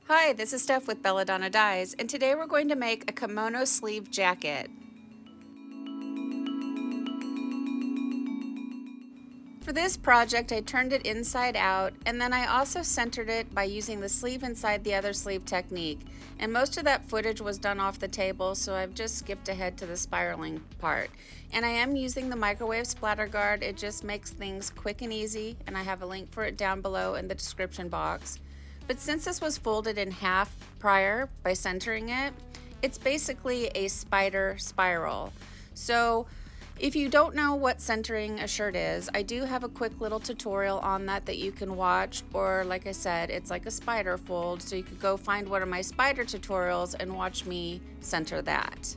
Hi, this is Steph with Belladonna Dyes, and today we're going to make a kimono sleeve jacket. For this project, I turned it inside out, and then I also centered it by using the sleeve inside the other sleeve technique. And most of that footage was done off the table, so I've just skipped ahead to the spiraling part. And I am using the microwave splatter guard. It just makes things quick and easy, and I have a link for it down below in the description box. But since this was folded in half prior by centering it, it's basically a spider spiral. So if you don't know what centering a shirt is, I do have a quick little tutorial on that you can watch, or like I said, it's like a spider fold, so you could go find one of my spider tutorials and watch me center that.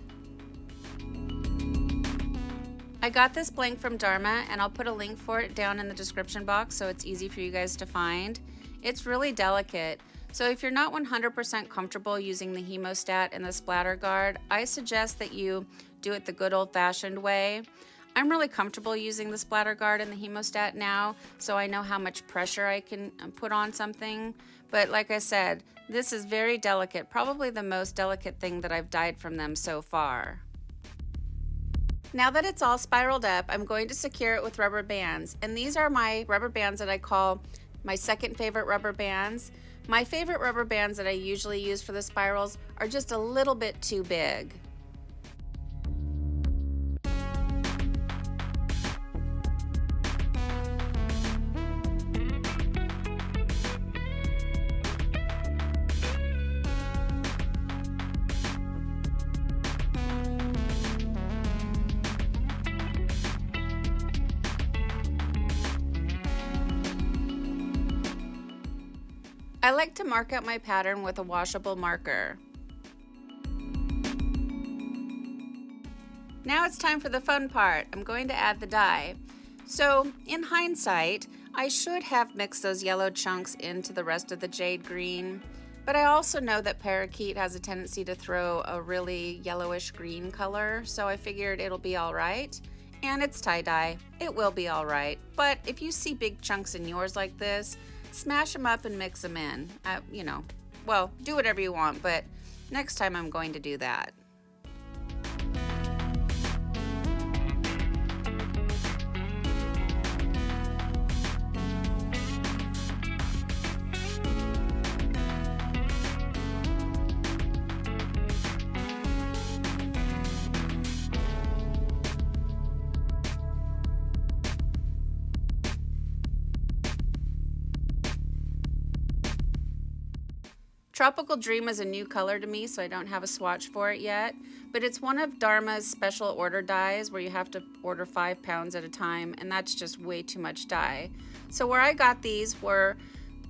I got this blank from Dharma, and I'll put a link for it down in the description box so it's easy for you guys to find. It's really delicate, so if you're not 100% comfortable using the hemostat and the splatter guard, I suggest that you do it the good old-fashioned way. I'm really comfortable using the splatter guard and the hemostat now, so I know how much pressure I can put on something. But like I said, this is very delicate, probably the most delicate thing that I've dyed from them so far. Now that it's all spiraled up, I'm going to secure it with rubber bands, and these are my rubber bands that I call my second favorite rubber bands. My favorite rubber bands that I usually use for the spirals are just a little bit too big. I like to mark out my pattern with a washable marker. Now it's time for the fun part. I'm going to add the dye. So in hindsight, I should have mixed those yellow chunks into the rest of the jade green, but I also know that parakeet has a tendency to throw a really yellowish green color, so I figured it'll be all right. And it's tie-dye. It will be all right. But if you see big chunks in yours like this, smash them up and mix them in. Well, do whatever you want, but next time I'm going to do that. Tropical Dream is a new color to me, so I don't have a swatch for it yet, but it's one of Dharma's special order dyes where you have to order 5 pounds at a time, and that's just way too much dye. So where I got these were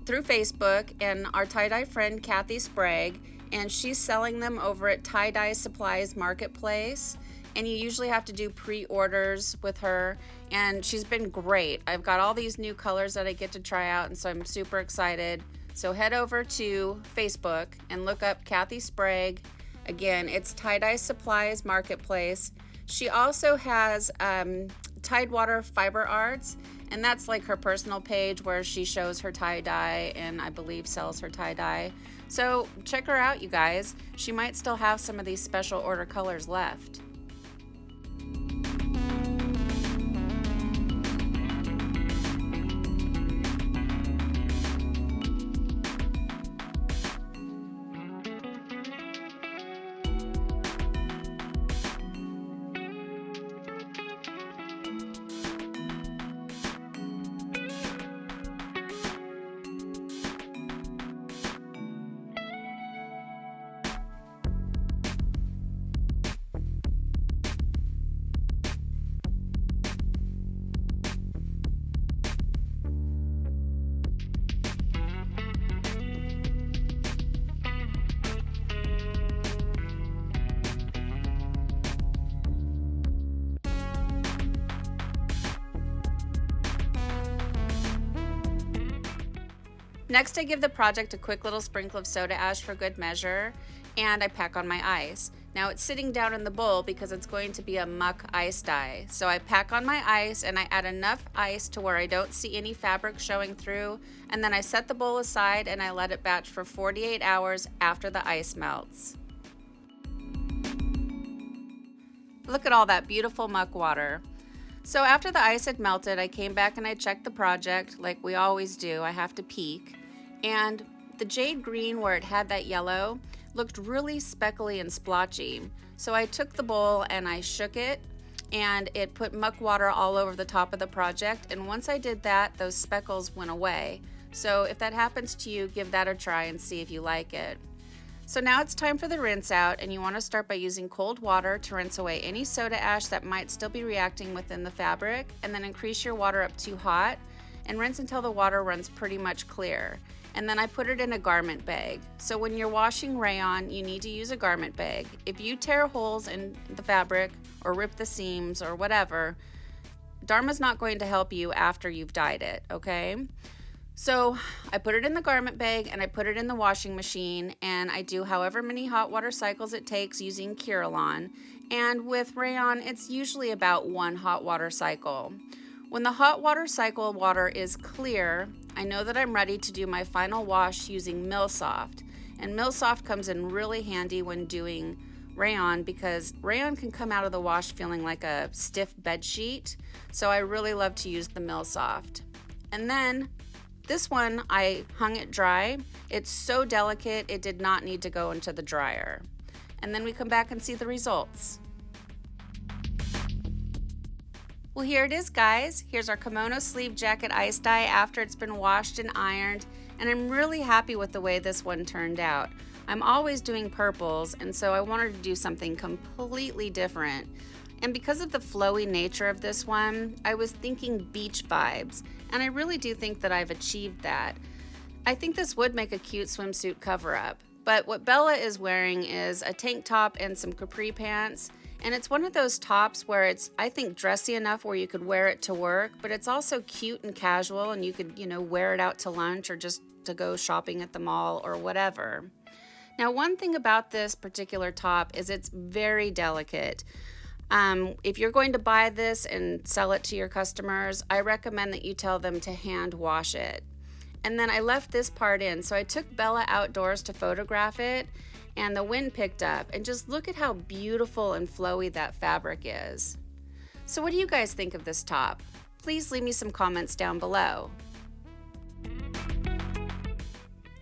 through Facebook and our tie-dye friend Kathy Sprague, and she's selling them over at Tie-Dye Supplies Marketplace, and you usually have to do pre-orders with her, and she's been great. I've got all these new colors that I get to try out, and so I'm super excited. So head over to Facebook and look up Kathy Sprague. Again, it's Tie-Dye Supplies Marketplace. She also has Tidewater Fiber Arts, and that's like her personal page where she shows her tie-dye and I believe sells her tie-dye. So check her out, you guys. She might still have some of these special order colors left. Next, I give the project a quick little sprinkle of soda ash for good measure, and I pack on my ice. Now it's sitting down in the bowl because it's going to be a Muck ice dye. So I pack on my ice and I add enough ice to where I don't see any fabric showing through, and then I set the bowl aside and I let it batch for 48 hours after the ice melts. Look at all that beautiful muck water. So after the ice had melted, I came back and I checked the project like we always do. I have to peek. And the jade green where it had that yellow looked really speckly and splotchy. So I took the bowl and I shook it, and it put muck water all over the top of the project. And once I did that, those speckles went away. So if that happens to you, give that a try and see if you like it. So now it's time for the rinse out, and you want to start by using cold water to rinse away any soda ash that might still be reacting within the fabric, and then increase your water up to hot and rinse until the water runs pretty much clear. And then I put it in a garment bag. So when you're washing rayon, you need to use a garment bag. If you tear holes in the fabric or rip the seams or whatever, Dharma's not going to help you after you've dyed it, okay? So I put it in the garment bag and I put it in the washing machine, and I do however many hot water cycles it takes using Curolon. And with rayon, it's usually about 1 hot water cycle. When the hot water cycle water is clear, I know that I'm ready to do my final wash using Millsoft. And Millsoft comes in really handy when doing rayon because rayon can come out of the wash feeling like a stiff bed sheet. So I really love to use the Millsoft. And then this one, I hung it dry. It's so delicate, it did not need to go into the dryer. And then we come back and see the results. Well, here it is, guys. Here's our kimono sleeve jacket ice dye after it's been washed and ironed, and I'm really happy with the way this one turned out. I'm always doing purples, and so I wanted to do something completely different. And because of the flowy nature of this one, I was thinking beach vibes, and I really do think that I've achieved that. I think this would make a cute swimsuit cover-up, but what Bella is wearing is a tank top and some capri pants, and it's one of those tops where it's, I think, dressy enough where you could wear it to work, but it's also cute and casual, and you could, wear it out to lunch or just to go shopping at the mall or whatever. Now, one thing about this particular top is it's very delicate. If you're going to buy this and sell it to your customers, I recommend that you tell them to hand wash it. And then I left this part in, so I took Bella outdoors to photograph it, and the wind picked up, and just look at how beautiful and flowy that fabric is. So what do you guys think of this top? Please leave me some comments down below.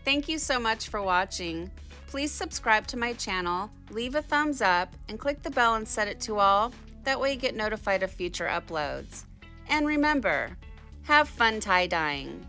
Thank you so much for watching. Please subscribe to my channel, leave a thumbs up, and click the bell and set it to all. That way you get notified of future uploads. And remember, have fun tie-dyeing.